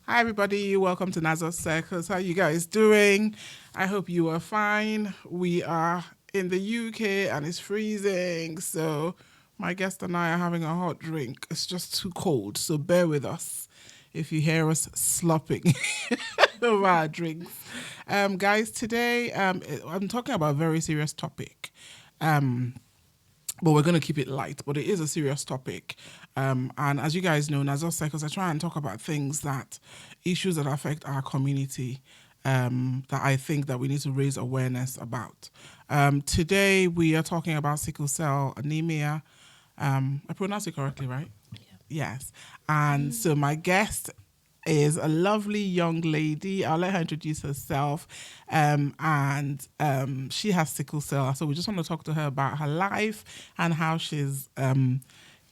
Hi everybody, welcome to Nazar's Circles. How you guys doing? I hope you are fine. We are in the UK and it's freezing, so my guest and I are having a hot drink. It's just too cold, so bear with us if you hear us slopping over our drinks. Guys, today I'm talking about a very serious topic. But we're going to keep it light, but it is a serious topic. And as you guys know, Nazar Cycles, I try and talk about issues that affect our community, that I think that we need to raise awareness about. Today, we are talking about sickle cell anemia. I pronounced it correctly, right? Yeah. Yes. And so my guest is a lovely young lady. I'll let her introduce herself. She has sickle cell. So we just want to talk to her about her life and how she's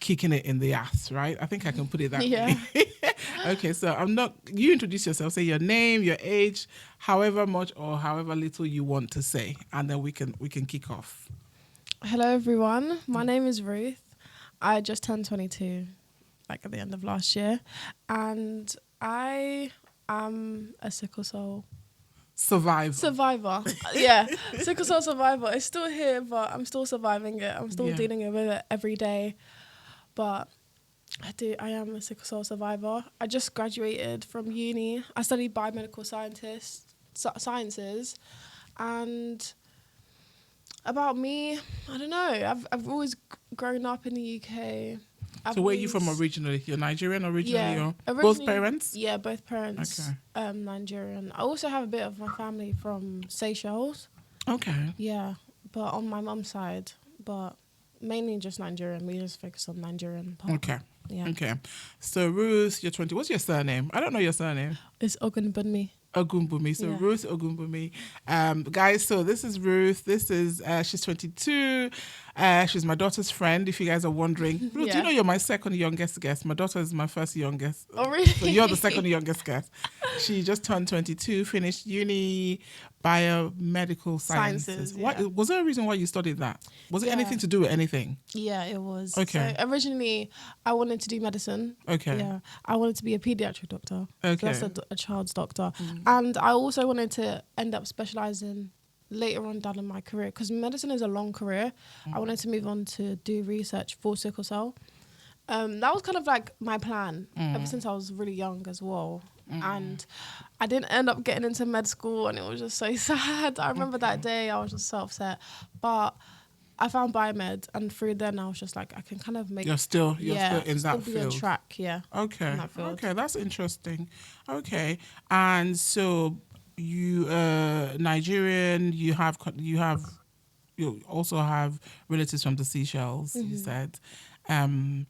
kicking it in the ass, right? I think I can put it that way. Okay, so you introduce yourself, say your name, your age, however much or however little you want to say, and then we can kick off. Hello everyone, my name is Ruth. I just turned 22, like at the end of last year, and I am a sickle cell survivor. Yeah, sickle cell survivor. It's still here, but I'm still surviving it. I'm still dealing with it every day. But I am a sickle cell survivor. I just graduated from uni. I studied biomedical sciences, and about me, I don't know. I've always grown up in the UK. So where are you from originally? You're Nigerian originally, or both parents? Yeah, both parents. Okay. Nigerian. I also have a bit of my family from Seychelles. Okay. Yeah, but on my mum's side, but mainly just Nigerian. We just focus on Nigerian part. Okay. Yeah. Okay. So Ruth, you're 20. What's your surname? I don't know your surname. It's Ogunbunmi. Ogunbunmi. So Ruth Ogunbunmi. Guys, so this is Ruth. This is, she's 22. She's my daughter's friend, if you guys are wondering. Ruth, do you know you're my second youngest guest? My daughter is my first youngest. Oh, really? So you're the second youngest guest. She just turned 22, finished uni, biomedical sciences. Yeah. Was there a reason why you studied that? Was it anything to do with anything? Yeah, it was. Okay. So originally, I wanted to do medicine. Okay. Yeah, I wanted to be a pediatric doctor. Okay. So that's a child's doctor. And I also wanted to end up specialising later on down in my career, because medicine is a long career. I wanted to move on to do research for sickle cell. That was kind of like my plan ever since I was really young as well. And I didn't end up getting into med school, and it was just so sad. I remember that day, I was just so upset. But I found biomed, and through then I was just like, I can kind of make... You're still in that be field. on track, Okay. In that field. Okay, that's interesting. Okay. And so you Nigerian, you also have relatives from the Seychelles, you said. And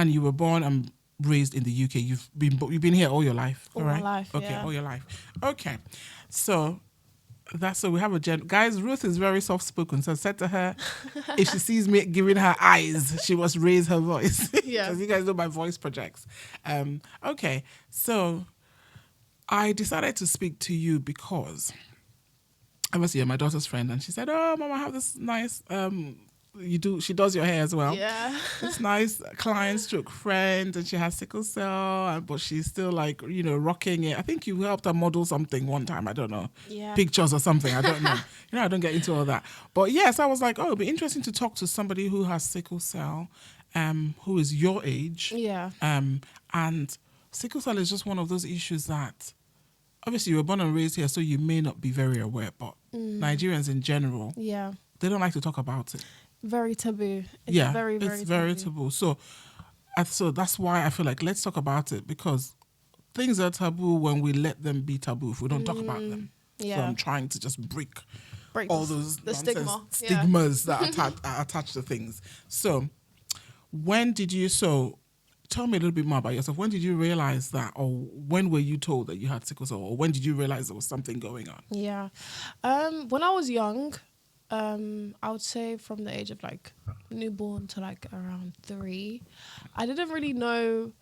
you were born and raised in the UK. You've been here all your life, all right? my life, okay, all your life. Okay. So we have guys, Ruth is very soft spoken, so I said to her, if she sees me giving her eyes, she must raise her voice. Yeah. Because you guys know my voice projects. Okay, so I decided to speak to you because obviously you're my daughter's friend, and she said, "Oh, Mom, I have this nice she does your hair as well. Yeah. This nice client stroke friend, and she has sickle cell, but she's still like, rocking it. I think you helped her model something one time. I don't know. Yeah. Pictures or something. I don't know. I don't get into all that. But yes, I was like, it'd be interesting to talk to somebody who has sickle cell, who is your age. Yeah. And sickle cell is just one of those issues that, obviously you were born and raised here, so you may not be very aware, but Nigerians in general, they don't like to talk about it. Very taboo. It's very, very it's very taboo. So that's why I feel like let's talk about it, because things are taboo when we let them be taboo, if we don't talk about them. Yeah. So I'm trying to just break all those stigmas that are attached to things. So tell me a little bit more about yourself. When did you realize that, or when were you told that you had sickle cell, or when did you realize there was something going on? Yeah. When I was young, I would say from the age of like newborn to like around 3, I didn't really know.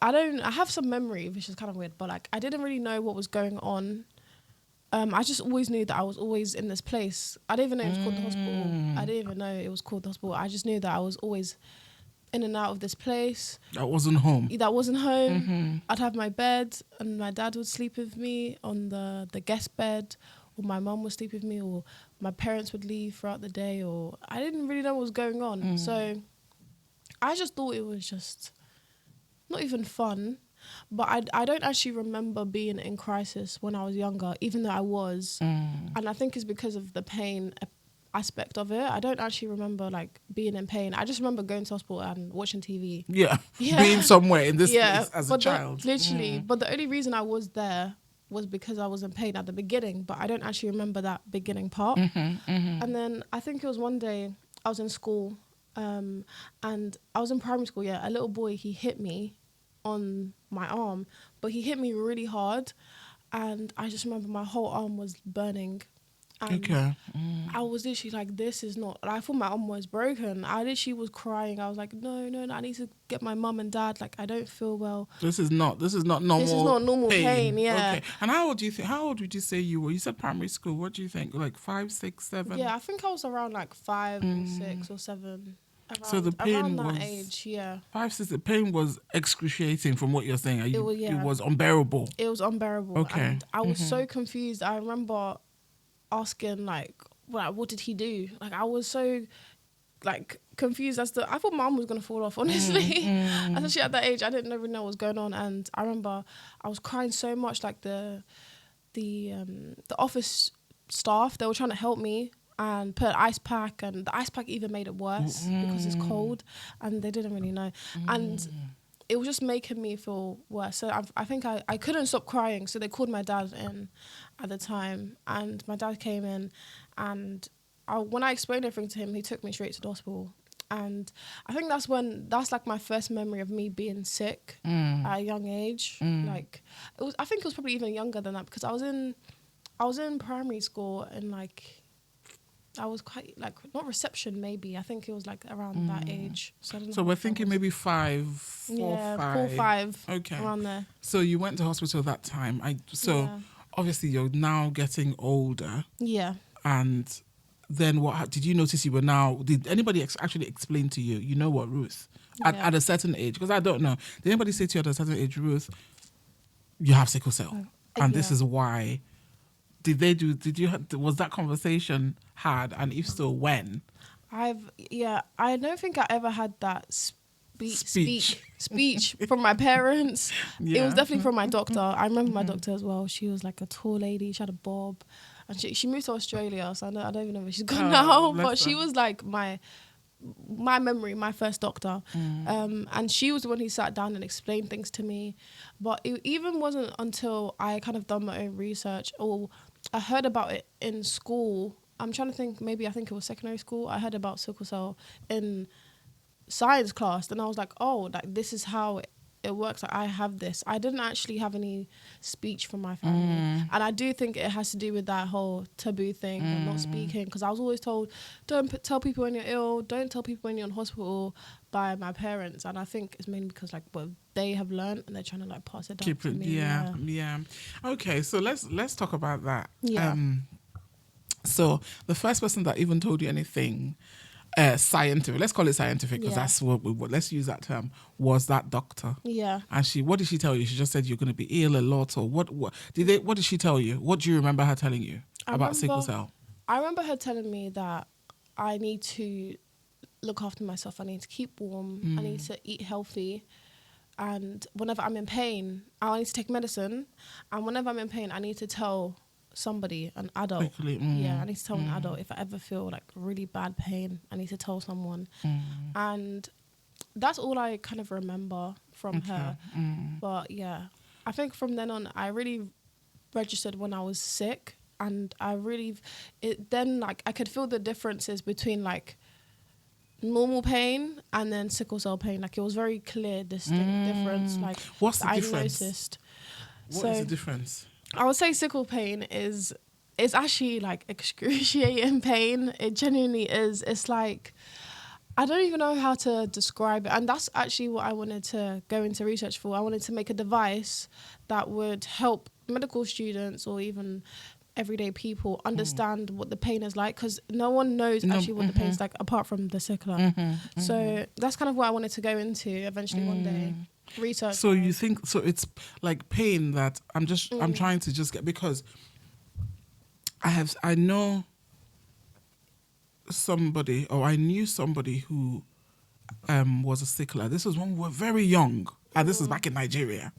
I have some memory, which is kind of weird, but like I didn't really know what was going on I just always knew that I was always in this place. I didn't even know it was called the hospital. I didn't even know it was called the hospital. I just knew that I was always in and out of this place. That wasn't home. That wasn't home. I'd have my bed and my dad would sleep with me on the guest bed, or my mum would sleep with me, or my parents would leave throughout the day, or I didn't really know what was going on. So I just thought it was just not even fun. But I don't actually remember being in crisis when I was younger, even though I was. And I think it's because of the pain aspect of it. I don't actually remember like being in pain. I just remember going to hospital and watching TV. Yeah. Being somewhere in this place as a child. Literally. But the only reason I was there was because I was in pain at the beginning, but I don't actually remember that beginning part. And then I think it was one day I was in school, and I was in primary school, a little boy, he hit me on my arm, but he hit me really hard, and I just remember my whole arm was burning. And I was literally like, this is not, I thought my arm was broken. I literally was crying. I was like, no, I need to get my mum and dad. Like, I don't feel well. This is not normal. This is not normal pain. Yeah. Okay. And how old would you say you were? You said primary school. What do you think? Like 5, 6, 7? Yeah, I think I was around like 5, 6 or 7. So the pain around was that age, 5, 6. The pain was excruciating from what you're saying. It was unbearable. It was unbearable. Okay. And I was so confused. I remember asking like, what did he do? Like, I was so like confused as to, I thought my mum was gonna fall off, honestly. Especially at that age, I didn't really know what was going on. And I remember I was crying so much. Like the office staff, they were trying to help me and put an ice pack, and the ice pack even made it worse because it's cold, and they didn't really know. And it was just making me feel worse. So I think I couldn't stop crying. So they called my dad in at the time, and my dad came in, and when I explained everything to him, he took me straight to the hospital. And I think that's like my first memory of me being sick at a young age. Like I think it was probably even younger than that, because I was in primary school, and like I was quite like, not reception maybe. I think it was like around that age. So we're thinking maybe 5, 4, 5. 4, 5. Okay. Around there. So you went to hospital that time. Obviously you're now getting older. Yeah. And then what did you notice you were now? Did anybody actually explain to you? You know what, Ruth? At a certain age, because I don't know. Did anybody say to you at a certain age, Ruth, you have sickle cell, and this is why? Was that conversation had, and if so, when? I don't think I ever had that speech from my parents. It was definitely from my doctor. I remember my doctor as well. She was like a tall lady. She had a bob, and she moved to Australia, so I don't even know where she's gone now. But she was like my memory, my first doctor. And she was the one who sat down and explained things to me. But it even wasn't until I kind of done my own research, or I heard about it in school. I'm trying to think, I think it was secondary school. I heard about sickle cell in science class, and I was like, oh, like this is how it works. Like, I have this. I didn't actually have any speech from my family. And I do think it has to do with that whole taboo thing and not speaking, because I was always told, don't tell people when you're ill, don't tell people when you're in hospital, by my parents. And I think it's mainly because like what they have learned, and they're trying to like pass it down to me. Yeah. Okay, so let's talk about that. Yeah. So the first person that even told you anything scientific, let's call it scientific, because that's what let's use that term, was that doctor. Yeah. And what did she tell you? She just said you're going to be ill a lot, or what did she tell you? What do you remember her telling you about sickle cell? I remember her telling me that I need to look after myself. I need to keep warm. I need to eat healthy. And whenever I'm in pain, I need to take medicine. And whenever I'm in pain, I need to tell somebody, an adult. Quickly, I need to tell an adult. If I ever feel like really bad pain, I need to tell someone. And that's all I kind of remember from her. But yeah, I think from then on, I really registered when I was sick, and I could feel the differences between like normal pain and then sickle cell pain. Like, it was very clear, distinct difference. Like, what's the difference? Noticed. What is the difference? I would say sickle pain is actually like excruciating pain. It genuinely is. It's like, I don't even know how to describe it. And that's actually what I wanted to go into research for. I wanted to make a device that would help medical students, or even everyday people understand what the pain is like, because no one knows actually what the pain is like apart from the sickler. So that's kind of what I wanted to go into eventually one day. Research. So you think, so it's like pain that I'm trying to just get, because I know somebody, or I knew somebody who was a sickler. This was when we were very young. And this is back in Nigeria.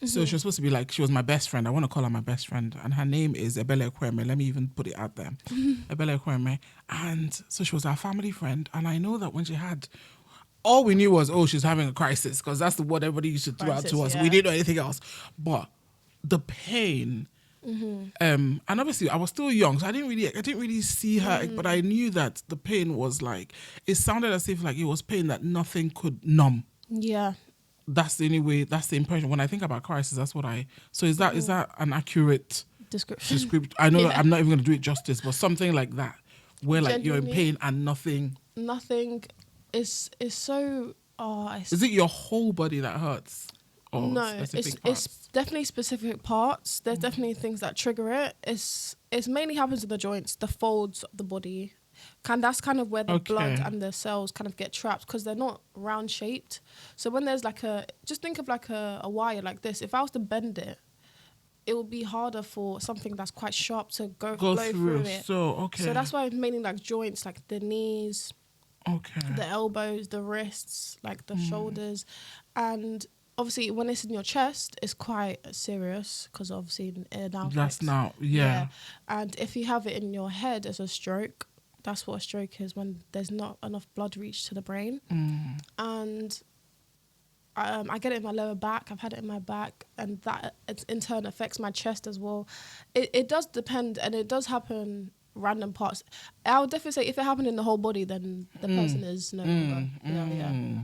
So she was supposed to be like, she was my best friend. I want to call her my best friend. And her name is Ebele Kweme. Let me even put it out there. Ebele Kweme. And so she was our family friend. And I know that when she had, all we knew was, oh, she's having a crisis, because that's what everybody used to throw out to us. Yeah. We didn't know anything else. But the pain, and obviously I was still young, so I didn't really see her, but I knew that the pain was like, it sounded as if like it was pain that nothing could numb. Yeah. That's the only way, that's the impression. When I think about crisis, that's what so is that an accurate description? I know that I'm not even going to do it justice, but something like that, where like you're in pain and nothing is so... Is it your whole body that hurts? Or no, it's definitely specific parts. There's definitely things that trigger it. It's mainly happens in the joints, the folds of the body. That's kind of where the blood and the cells kind of get trapped, because they're not round shaped. So when there's like just think of like a wire like this. If I was to bend it, it would be harder for something that's quite sharp to flow through it. So that's why it's mainly like joints, like the knees, the elbows, the wrists, like the shoulders. And obviously when it's in your chest, it's quite serious, because obviously yeah. And if you have it in your head as a stroke, that's what a stroke is, when there's not enough blood reach to the brain. And I get it in my lower back. I've had it in my back, and that in turn affects my chest as well. It does depend, and it does happen random parts. I would definitely say if it happened in the whole body, then the person is no longer.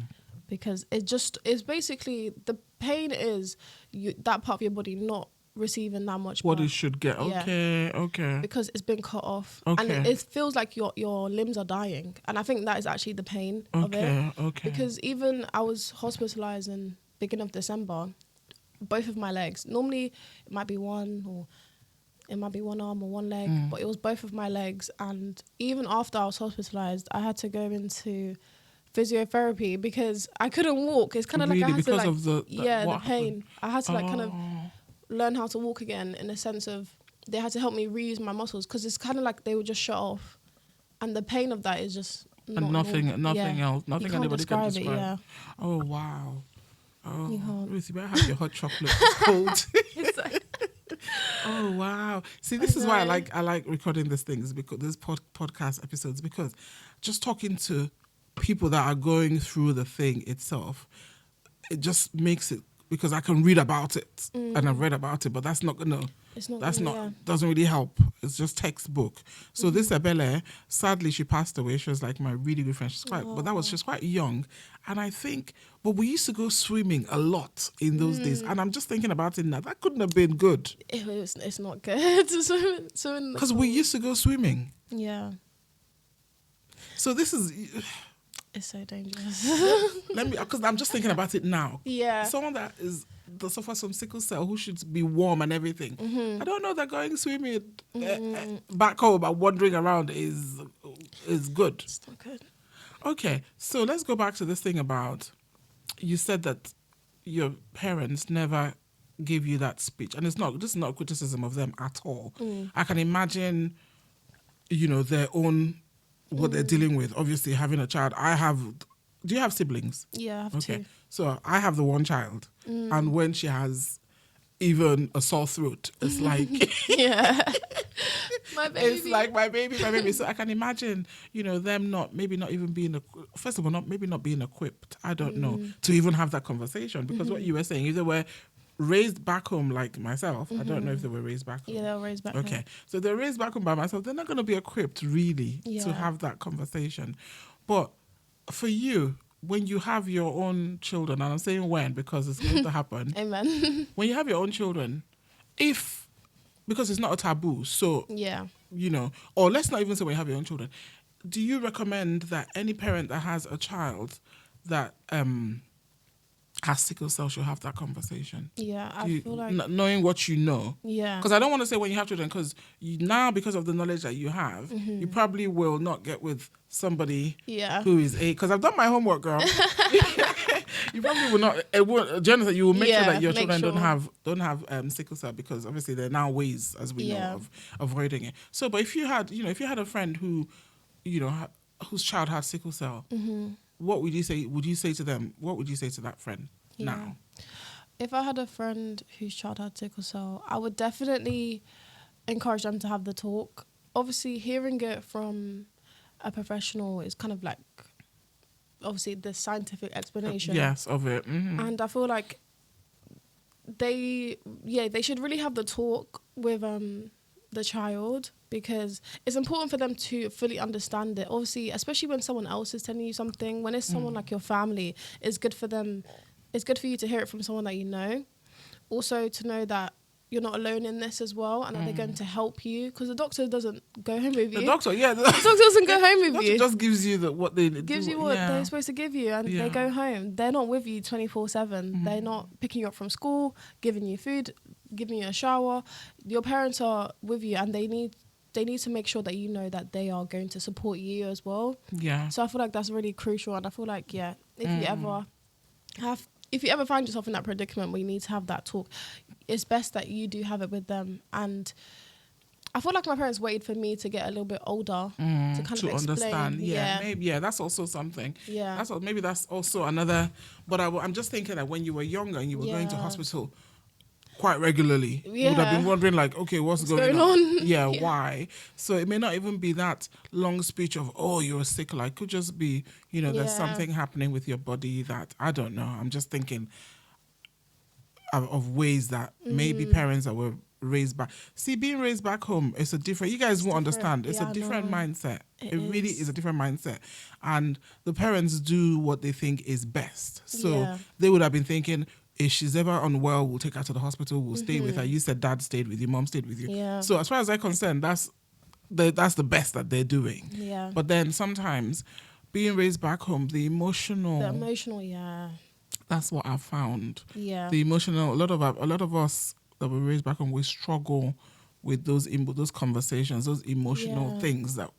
Because it's basically, the pain is that part of your body not receiving that much what blood. it should get. Okay. Because it's been cut off. And it feels like your limbs are dying. And I think that is actually the pain of it. Because even I was hospitalized in beginning of December, both of my legs. Normally it might be one, or it might be one arm or one leg, but it was both of my legs. And even after I was hospitalized, I had to go into physiotherapy because I couldn't walk. It's kind of like I had to like, the pain. I had to like kind of learn how to walk again, in a sense of they had to help me reuse my muscles, because it's kind of like they were just shut off, and the pain of that is just nothing else, nothing anybody can describe. Oh wow. Ruth, you better have your hot chocolate. It's cold. Oh wow. See, this is why I like recording these things, because this podcast episodes, because just talking to people that are going through the thing itself, it just makes it, because I can read about it and I've read about it, but that's not doesn't really help. It's just textbook. So this Ebele, sadly she passed away. She was like my really good friend. She's quite young. And I think, but we used to go swimming a lot in those days. And I'm just thinking about it now. That couldn't have been good. It's not good to swim. Because we used to go swimming. Yeah. So this is... It's so dangerous. Because I'm just thinking about it now. Yeah. Someone that suffers from sickle cell, who should be warm and everything. I don't know that going swimming back home and wandering around is good. It's not good. Okay, so let's go back to this thing about, you said that your parents never gave you that speech, and this is not criticism of them at all. I can imagine, their own, what they're dealing with. Obviously, having a child. Do you have siblings? Yeah, I have two. So I have the one child, and when she has even a sore throat, it's like my baby. It's like my baby. So I can imagine, them not even being first of all, not being equipped. I don't know, to even have that conversation, because what you were saying, if they were raised back home like myself, I don't know if they were raised back home. Yeah, they were raised back home. Okay, so they're raised back home by myself. They're not going to be equipped really to have that conversation. But for you, when you have your own children, and I'm saying when because it's going to happen. Amen. When you have your own children, because it's not a taboo, so or let's not even say when you have your own children, do you recommend that any parent that has a child that has sickle cell should have that conversation. Yeah, I feel like Knowing what you know. yeah. Because I don't want to say when you have children, because now, because of the knowledge that you have, you probably will not get with somebody Yeah. who is because I've done my homework, girl. You probably will not. It won't, Jonathan, you will make sure that your make children sure. don't have sickle cell, because obviously there are now ways, as we know, Yeah. of avoiding it. So, but if you had a friend who, whose child had sickle cell, what would you say? Would you say to them? What would you say to that friend now? If I had a friend whose child had sickle cell, I would definitely encourage them to have the talk. Obviously, hearing it from a professional is kind of like, obviously, the scientific explanation. Yes, of it. Mm-hmm. And I feel like they should really have the talk with the child, because it's important for them to fully understand it. Obviously, especially when someone else is telling you something, when it's someone like your family, it's good for them. It's good for you to hear it from someone that you know. Also, to know that you're not alone in this as well, and that they're going to help you, because the doctor doesn't go home with you. The doctor, the doctor doesn't go home with doctor you. just gives you what they Gives you what they're supposed to give you, and they go home. They're not with you 24/7. They're not picking you up from school, giving you food, giving you a shower. Your parents are with you, and they need to make sure that you know that they are going to support you as well. Yeah. So I feel like that's really crucial, and I feel like if you ever find yourself in that predicament where you need to have that talk, it's best that you do have it with them. And I feel like my parents waited for me to get a little bit older to kind of explain. Understand. Maybe that's also something. Yeah. Maybe that's also another. But I'm just thinking that when you were younger and you were going to hospital quite regularly, you would have been wondering, like, okay, what's going on? Yeah, why? So it may not even be that long speech of, oh, you're sick. Like, it could just be, there's something happening with your body that, I don't know. I'm just thinking of ways that maybe parents that were raised back. See, being raised back home, it's a different, you guys won't understand. It's a different mindset. It really is a different mindset. And the parents do what they think is best. So they would have been thinking, if she's ever unwell, we'll take her to the hospital, we'll stay with her. You said dad stayed with you, mom stayed with you. Yeah. So as far as I'm concerned, that's the best that they're doing. Yeah. But then sometimes being raised back home, the emotional, that's what I've found. Yeah. The emotional, a lot of us that were raised back home, we struggle with those conversations, those emotional things that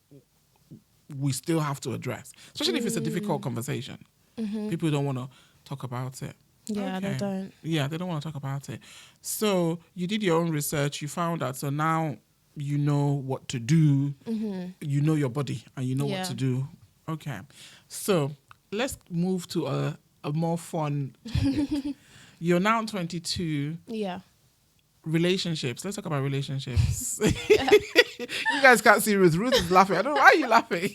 we still have to address, especially if it's a difficult conversation. People don't want to talk about it. Yeah, they don't. Yeah, they don't want to talk about it. So you did your own research, you found out, so now you know what to do. You know your body and you know what to do. Okay. So let's move to a more fun topic. You're now 22. Yeah. Relationships. Let's talk about relationships. You guys can't see Ruth. Ruth is laughing. I don't know. Why are you laughing?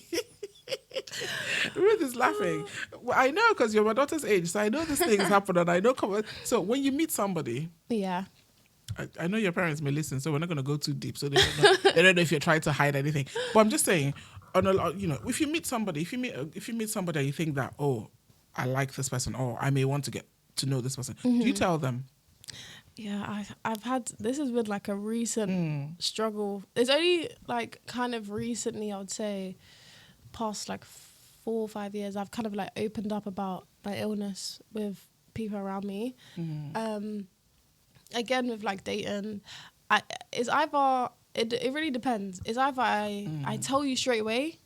Ruth is laughing. Well, I know, because you're my daughter's age, so I know these things happen, and I know. So when you meet somebody, I know your parents may listen, so we're not going to go too deep. So they don't know if you're trying to hide anything. But I'm just saying, if you meet somebody, if you meet somebody, and you think that, oh, I like this person, or I may want to get to know this person, do you tell them? Yeah, I've had, this has been like a recent struggle. It's only like kind of recently, I would say, past like 4 or 5 years, I've kind of like opened up about my illness with people around me. Again, with like dating, it really depends. It's either I tell you straight away,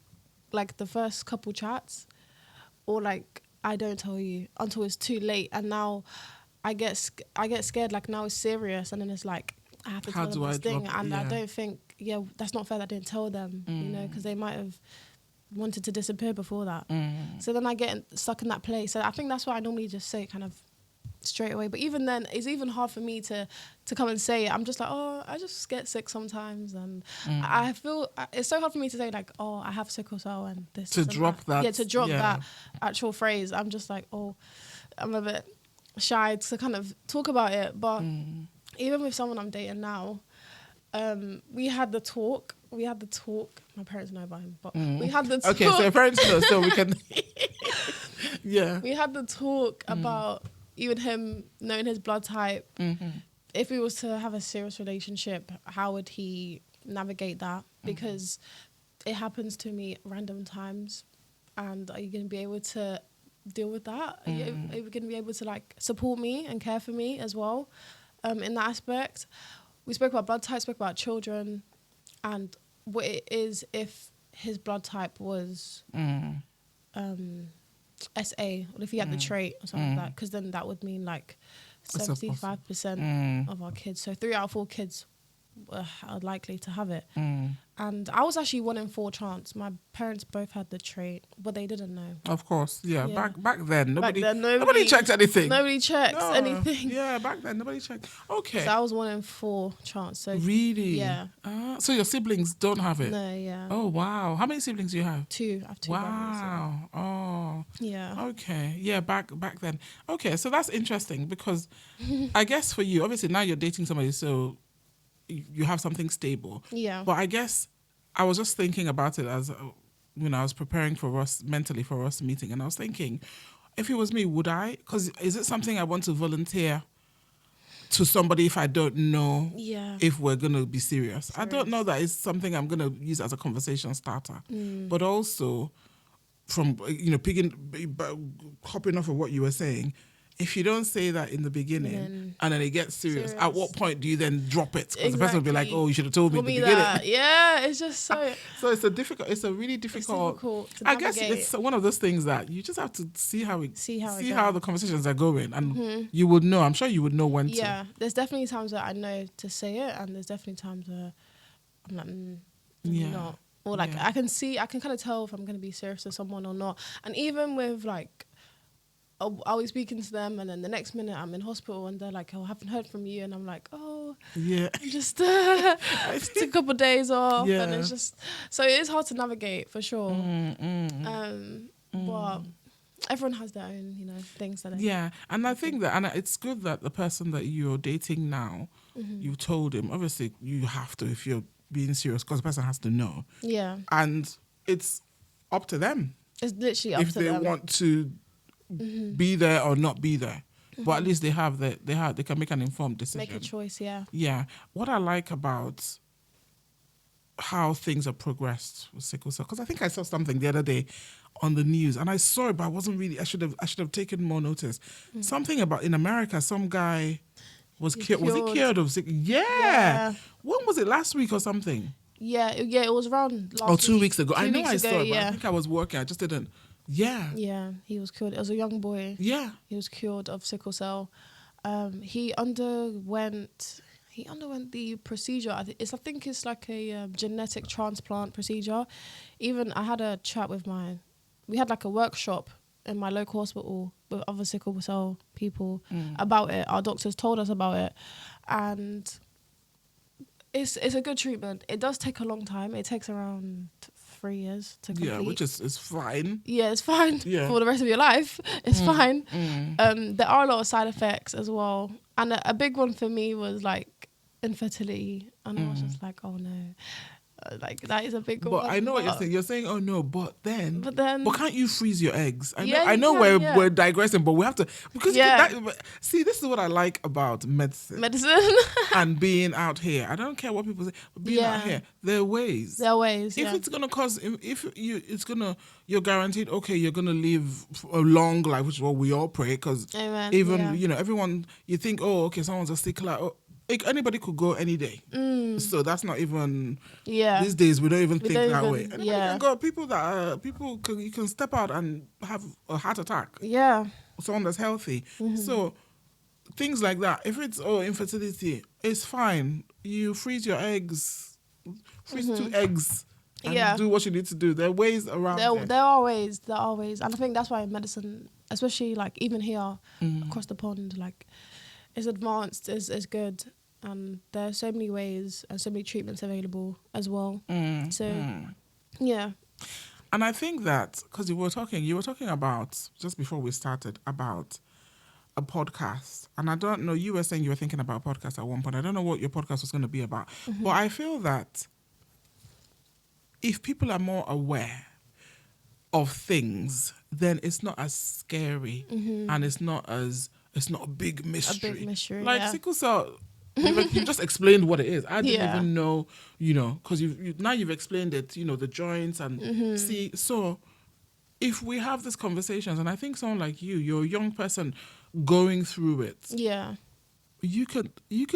like the first couple chats, or like I don't tell you until it's too late, and now I get scared, like now it's serious, and then it's like I have to tell them this thing, and I don't think, that's not fair that I didn't tell them, because they might have wanted to disappear before that. So then I get stuck in that place. So I think that's why I normally just say it kind of straight away. But even then, it's even hard for me to come and say it. I'm just like, oh, I just get sick sometimes, and I feel it's so hard for me to say like, oh, I have sickle cell and this. To drop that. Yeah, to drop that actual phrase. I'm just like, oh, I'm a bit shy to kind of talk about it. But even with someone I'm dating now, we had the talk. My parents know about him, but we had the talk. Okay, so your parents know, so we can. Yeah. We had the talk about even him knowing his blood type. If we was to have a serious relationship, how would he navigate that? Because it happens to me random times, and are you going to be able to deal with that? Are you going to be able to like support me and care for me as well in that aspect? We spoke about blood type, spoke about children, and what it is if his blood type was SA, or if he had the trait or something like that, because then that would mean like 75% of our kids. So 3 out of 4 kids are likely to have it. And I was actually 1 in 4 chance. My parents both had the trait, but they didn't know. Of course, yeah. Back then, nobody nobody checked anything. Nobody checks anything. Yeah, back then nobody checked. Okay. So I was 1 in 4 chance. So really? Yeah. So your siblings don't have it? No, yeah. Oh wow. How many siblings do you have? 2. I have 2 brothers. Wow. Oh. Yeah. Okay. Yeah. Back then. Okay. So that's interesting because I guess for you, obviously now you're dating somebody, so you have something stable. Yeah. But I guess I was just thinking about it as I was preparing for us mentally for us meeting, and I was thinking, if it was me, would I? Because is it something I want to volunteer to somebody if I don't know if we're gonna be serious? I don't know that it's something I'm gonna use as a conversation starter, but also from hopping off of what you were saying. If you don't say that in the beginning and then it gets serious, at what point do you then drop it? Because the person will be like, "Oh, you should have told me in the beginning." Yeah, it's just so. So it's a really difficult. To I guess it's one of those things that you just have to see how the conversations are going, and you would know. I'm sure you would know when to. Yeah, there's definitely times that I know to say it, and there's definitely times where I'm like, not. Or like I can kind of tell if I'm going to be serious with someone or not. And even with like, I'll be speaking to them, and then the next minute I'm in hospital, and they're like, "Oh, I haven't heard from you," and I'm like, "Oh, yeah, just took a couple of days off," and it's just so it is hard to navigate for sure. But everyone has their own, things that. And I think that, it's good that the person that you're dating now, you told him. Obviously, you have to if you're being serious, because the person has to know. Yeah, and it's up to them. It's literally up to them if they want to. Be there or not be there, but at least they can make an informed decision. Make a choice, yeah. Yeah. What I like about how things have progressed with sickle cell, because I think I saw something the other day on the news, and I saw it, but I wasn't really. I should have taken more notice. Something about in America, some guy was cured. Was he cured of sickle? Yeah. When was it? Last week or something? Yeah. It was around last week. 2 weeks ago. I know I saw it, but yeah. I think I was working. I just didn't. Yeah. Yeah, he was cured. It was a young boy. Yeah. He was cured of sickle cell. He underwent the procedure. I think it's like a genetic transplant procedure. Even I had a chat with we had like a workshop in my local hospital with other sickle cell people about it. Our doctors told us about it, and it's a good treatment. It does take a long time. It takes around 3 years to complete. Yeah, which is fine. Yeah, it's fine for the rest of your life. It's fine. There are a lot of side effects as well. And a big one for me was like infertility. And I was just like, oh no. Like that is a big one. But I know what you're saying. You're saying, oh no, but can't you freeze your eggs? I know we're digressing, but we have to, because see, this is what I like about medicine and being out here. I don't care what people say, but being out here, there are ways. If it's gonna cause, you're guaranteed. Okay, you're gonna live a long life, which is what we all pray. Because everyone, you think, oh, okay, someone's a sickler. Oh, anybody could go any day. So that's not even. Yeah. These days we don't even think that way. Anybody can go. You can step out and have a heart attack. Yeah. Someone that's healthy. So things like that. If it's infertility, it's fine. You freeze your eggs. Freeze 2 eggs. And do what you need to do. There are ways around it. There are ways. And I think that's why medicine, especially like even here across the pond, like it's advanced, is good. There are so many ways and so many treatments available as well. Yeah. And I think that, because you were talking about, just before we started, about a podcast. And I don't know, you were saying you were thinking about a podcast at one point. I don't know what your podcast was going to be about. But I feel that if people are more aware of things, then it's not as scary and it's not a big mystery. Like sickle cell, you just explained what it is. I didn't even know, because now you've explained it, the joints and see. So if we have these conversations, and I think someone like you're a young person going through it. Yeah. You can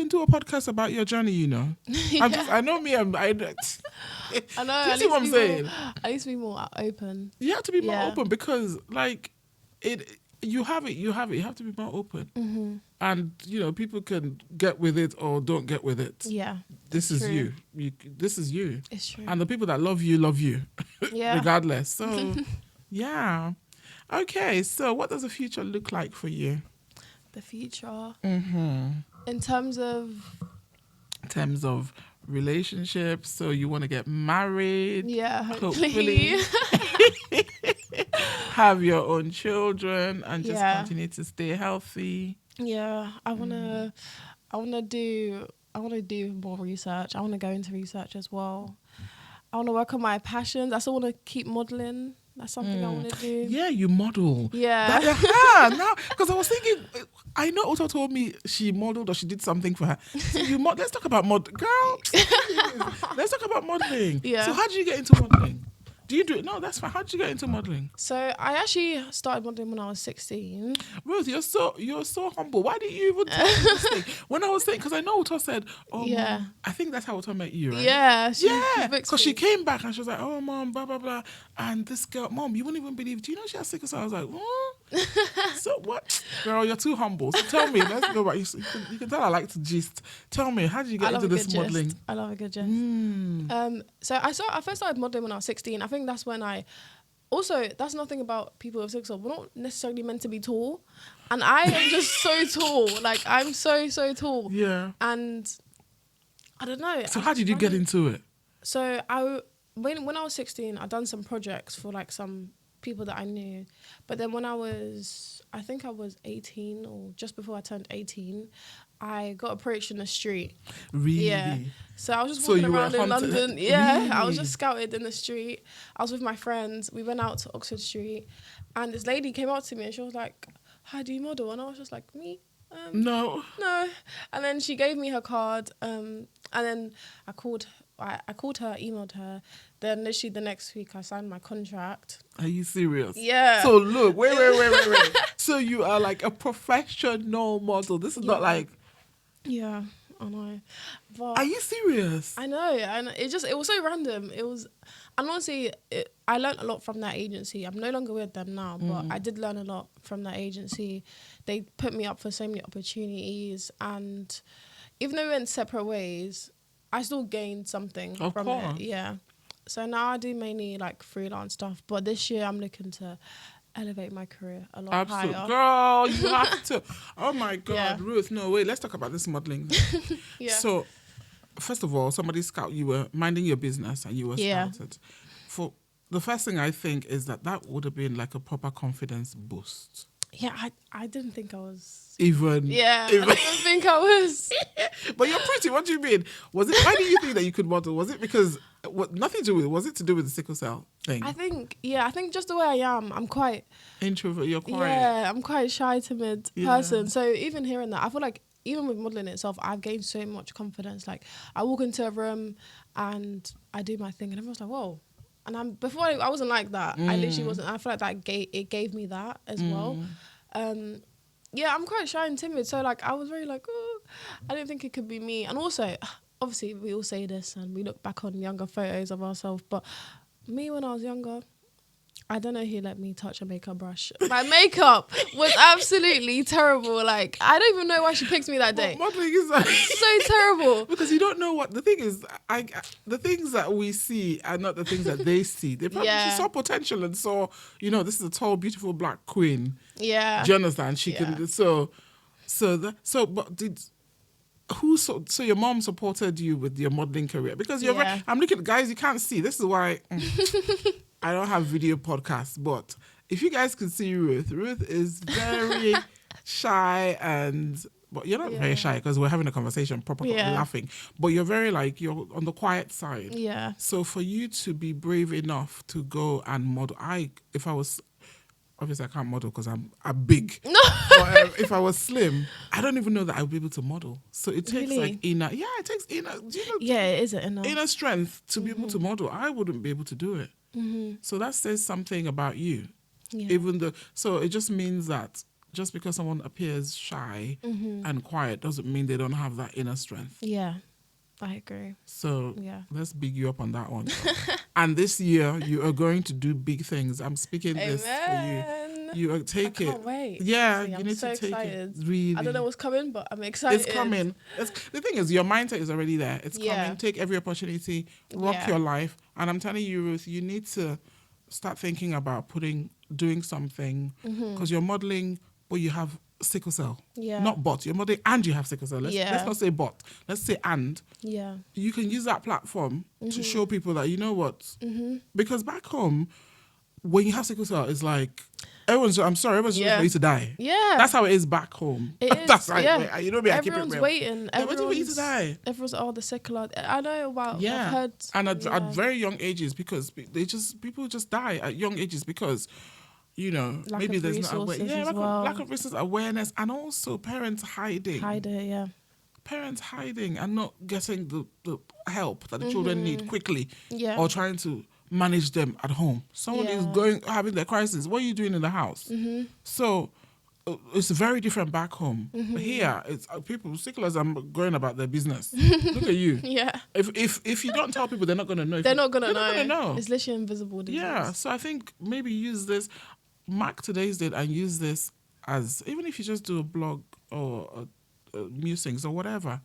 do a podcast about your journey, you know. I know me. I know. I know. Do you I see what I'm saying? I need to be more open. You have to be more open because, like, you have it. You have to be more open, and you know people can get with it or don't get with it. Yeah, this is true. This is you. It's true. And the people that love you, yeah, regardless. So, yeah. Okay. So, what does the future look like for you? The future. In terms of relationships, so you want to get married, hopefully. Have your own children and just continue to stay healthy. I wanna do more research. I want to go into research as well. I want to work on my passions. I still want to keep modeling. That's something I want to do. Yeah, you model. Yeah. Now, because I was thinking, I know Otto told me she modeled or she did something for her. So let's talk about girl. Let's talk about modeling. Yeah. So how did you get into modeling? Do you do it? No, that's fine. How did you get into modeling? So I actually started modeling when I was 16. Ruth, you're so humble. Why didn't you even tell me this thing? When I was saying, because I know Otto said, Mom, I think that's how Otto met you, right? Yeah. Because she came back and she was like, oh, Mom, blah, blah, blah. And this girl, Mom, you wouldn't even believe, do you know she has sickle cell? I was like, what? So what? Girl, you're too humble. So tell me, let's go back. You can tell I like to gist. Tell me, how did you get into this modeling? I love a good gist. So I first started modeling when I was 16. I think that's when that's nothing about people with sickle cell. We're not necessarily meant to be tall. And I am just so tall. Like, I'm so tall. Yeah. And I don't know. So how did you get into it? So when I was 16, I'd done some projects for like some people that I knew. But then when I think I was 18 or just before I turned 18, I got approached in the street. Really? Yeah. So I was just walking around in London. Yeah. Really? I was just scouted in the street. I was with my friends. We went out to Oxford Street and this lady came up to me and she was like, how do you model? And I was just like, me? No. And then she gave me her card. And then I called her, emailed her. Then literally the next week I signed my contract. Are you serious? Yeah. So look, wait. So you are like a professional model. This is not like... Yeah, I know. But are you serious? I know. And it was so random. And honestly, I learned a lot from that agency. I'm no longer with them now, but I did learn a lot from that agency. They put me up for so many opportunities. And even though we went separate ways, I still gained something from it. Yeah. So now I do mainly like freelance stuff. But this year I'm looking to elevate my career a lot higher. Girl, you have to. Oh my God, Yeah. Ruth. No, wait, let's talk about this modeling. Yeah. So, first of all, you were minding your business and you were scouted. For the first thing I think is that would have been like a proper confidence boost. Yeah, I didn't think I was... Even. I didn't think I was... But you're pretty, what do you mean? Why do you think that you could model? Was it because... nothing to do with... Was it to do with the sickle cell thing? I think just the way I am, I'm quite... Introvert, you're quiet. Yeah, I'm quite a shy, timid person. So even hearing that, I feel like even with modelling itself, I've gained so much confidence. Like, I walk into a room and I do my thing and everyone's like, whoa. And before I wasn't like that. I literally wasn't. I feel like it gave me that as well. Yeah, I'm quite shy and timid. So like I was very like, oh, I didn't think it could be me. And also, obviously, we all say this and we look back on younger photos of ourselves. But me when I was younger, I don't know who let me touch a makeup brush. My makeup was absolutely terrible. Like, I don't even know why she picked me that day. Modeling is like so terrible. Because you don't know what the thing is. The things that we see are not the things that they see. They probably she saw potential and saw, this is a tall, beautiful black queen. Yeah. Do you understand? She can. So your mom supported you with your modeling career because you're. I'm looking at guys. You can't see. This is why. I don't have video podcasts, but if you guys can see Ruth is very shy but you're not very shy because we're having a conversation, properly laughing, but you're very you're on the quiet side. Yeah. So for you to be brave enough to go and model, if I was, obviously I can't model because I'm big. No. But if I was slim, I don't even know that I would be able to model. So it takes inner, it takes inner, it is an inner strength to be able to model. I wouldn't be able to do it. So that says something about you. Yeah. Even though, so it just means that just because someone appears shy and quiet doesn't mean they don't have that inner strength. Yeah. I agree. So Yeah. let's big you up on that one. And this year you are going to do big things. I'm speaking this for you. You take I it. can't wait. Yeah, Honestly, you I'm need so to take excited. it. Really. I don't know what's coming, but I'm excited. It's coming. The thing is, your mindset is already there. It's Yeah. coming. Take every opportunity. Rock Yeah. your life. And I'm telling you, Ruth, you need to start thinking about doing something because you're modeling, but you have sickle cell. Yeah. Not but. You're modeling and you have sickle cell. Let's not say but. Let's say and. Yeah. You can use that platform to show people that, you know what? Because back home, when you have sickle cell, it's like, everyone's just waiting to die. Yeah. That's how it is back home. It is. That's like, yeah. you know me, I keep it Everyone's real. waiting. They're waiting for you to die. Everyone's, the sickle. I know about. Yeah. I've heard. And at very young ages, because people just die at young ages because, you know, Lack maybe of there's resources as well. lack of resources, awareness, and also parents hiding. Yeah. Parents hiding and not getting the help that the children need quickly, Yeah. or trying to manage them at home. Someone is having their crisis. What are you doing in the house? So it's very different back home. Here, it's people sicklers are going about their business. Look at you. Yeah. If you don't tell people, they're not going to know. They're not gonna know. It's literally invisible. Yeah. So I think maybe use this, mark today's date, and use this as, even if you just do a blog or musings or whatever,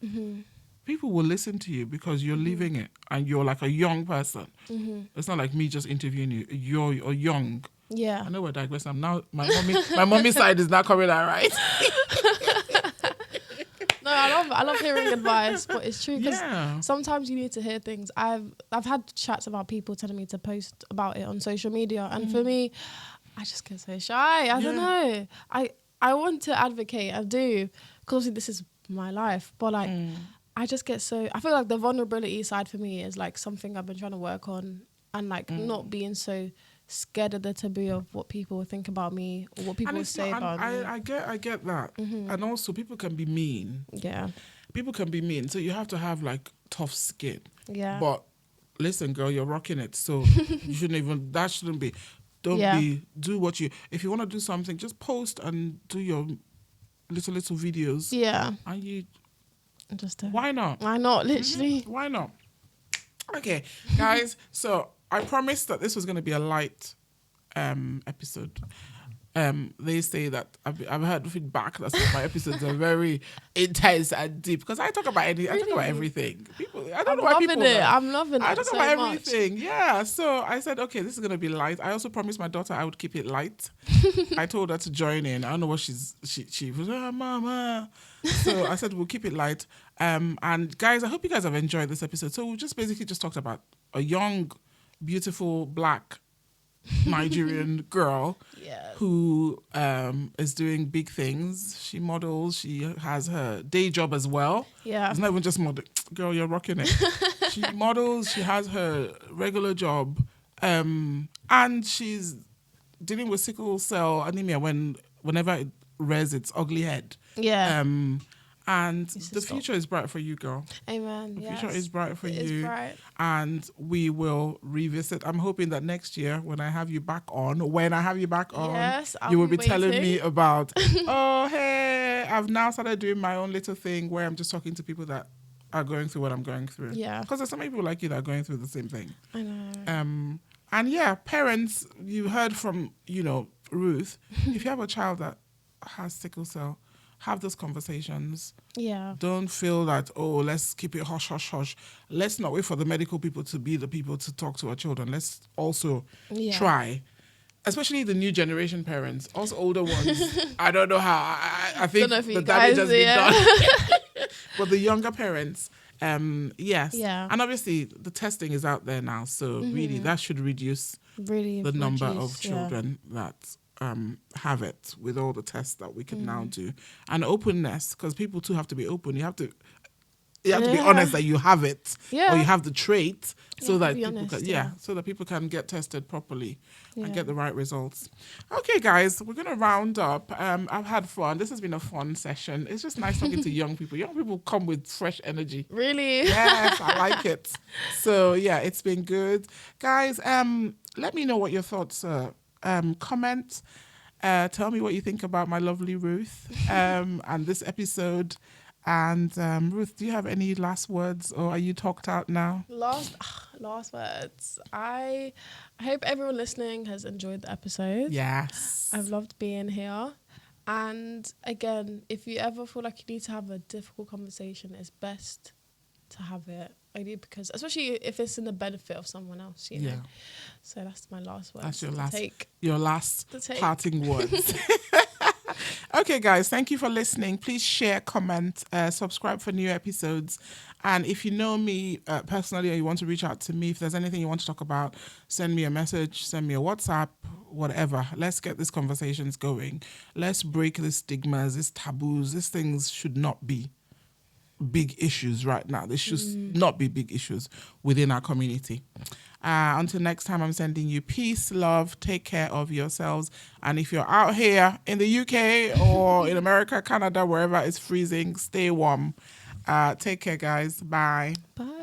people will listen to you because you're living it and you're like a young person. It's not like me just interviewing you. You're young. Yeah. I know we're digressing. Now my mommy side is not coming out right. No, I love hearing advice, but it's true because Yeah. sometimes you need to hear things. I've had chats about people telling me to post about it on social media, and for me, I just get so shy. I don't know. I want to advocate. I do, because obviously this is my life, but like I just get so. I feel like the vulnerability side for me is like something I've been trying to work on, and like not being so scared of the taboo of what people will think about me or what people will say about me. I get that. And also people can be mean. Yeah. People can be mean. So you have to have like tough skin. Yeah. But listen, girl, you're rocking it. So you shouldn't be. Don't be, do what if you want to do something, just post and do your little videos. Yeah. And you, Just why not? Why not? Literally. Why not? Okay, guys. So I promised that this was going to be a light episode. They say that I've heard feedback that my episodes are very intense and deep because I talk about I talk about everything. I don't know why people. I'm loving it. I talk so about much. everything. Yeah. So I said, okay, this is going to be light. I also promised my daughter I would keep it light. I told her to join in. I don't know what she was. Mama. So I said we'll keep it light. And guys, I hope you guys have enjoyed this episode. So we just basically just talked about a young, beautiful black Nigerian girl who is doing big things. She models. She has her day job as well. Yeah. It's not even just model. Girl, you're rocking it. She models. She has her regular job. And she's dealing with sickle cell anemia whenever it rears its ugly head. Yeah. And the future is bright for you, girl. Amen. The future is bright for It you. is bright. And we will revisit. I'm hoping that next year when I have you back on, Yes, I'll you will be be telling waiting. me about, oh, hey, I've now started doing my own little thing where I'm just talking to people that are going through what I'm going through. Yeah. Because there's so many people like you that are going through the same thing. I know. And yeah, parents, you heard from, Ruth, if you have a child that has sickle cell, have those conversations. Yeah. Don't feel that, let's keep it hush, hush, hush. Let's not wait for the medical people to be the people to talk to our children. Let's also try, especially the new generation parents, also older ones. I don't know how. I think the damage has been done. But the younger parents, yes. Yeah. And obviously the testing is out there now. So really that should reduce the number of children that have it with all the tests that we can now do. And openness, because people too have to be open. You have to be honest that you have it or you have the trait so that people can get tested properly and get the right results. Okay, guys, we're going to round up. I've had fun. This has been a fun session. It's just nice talking to young people. Young people come with fresh energy. Really? Yes, I like it. So, yeah, it's been good. Guys, let me know what your thoughts are. Comment. Tell me what you think about my lovely Ruth and this episode. And Ruth, do you have any last words, or are you talked out now? Last words. I hope everyone listening has enjoyed the episode. Yes. I've loved being here. And again, if you ever feel like you need to have a difficult conversation, it's best to have it. Only because, especially if it's in the benefit of someone else, you know. Yeah. So that's my last word. That's your last parting words. Okay, guys, thank you for listening. Please share, comment, subscribe for new episodes. And if you know me personally or you want to reach out to me, if there's anything you want to talk about, send me a message, send me a WhatsApp, whatever. Let's get these conversations going. Let's break the stigmas, these taboos. These things should not be big issues right now. They should not be big issues within our community. Until next time, I'm sending you peace, love, take care of yourselves. And if you're out here in the UK or in America, Canada, wherever it's freezing, stay warm. Take care, guys. Bye. Bye.